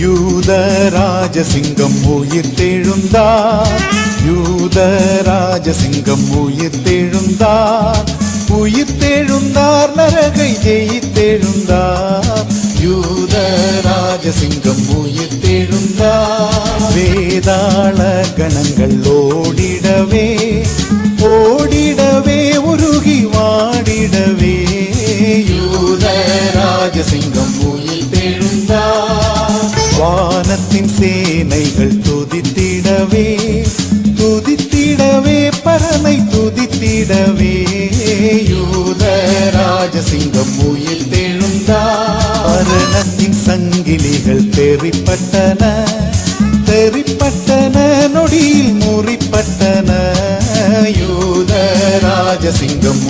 யூத ராஜசிங்கம் உயிர்த்தெழுந்தார், யூத ராஜசிங்கம் உயிர்த்தெழுந்தார், உயிர்த்தெழுந்தார், நரகை ஜெயித்தெழுந்தார், யூத ராஜசிங்கம் உயிர்த்தெழுந்தார். வேதாள கணங்கள் ஓடிடவே ஓடிடவே உருகி வாடிடவே யூத ராஜசிங்கம் உயிர்த்தெழுந்தார். வானத்தின் சேனைகள் துதித்திடவே துதித்திடவே பரனை துதித்திடவே யூத ராஜசிங்கம் உயிர்த்தெழுந்தார். மரணத்தின் சங்கிலிகள் தெரிப்பட்டன தெரிப்பட்டன, நொடியில் முறிப்பட்டன, யூத ராஜசிங்கம்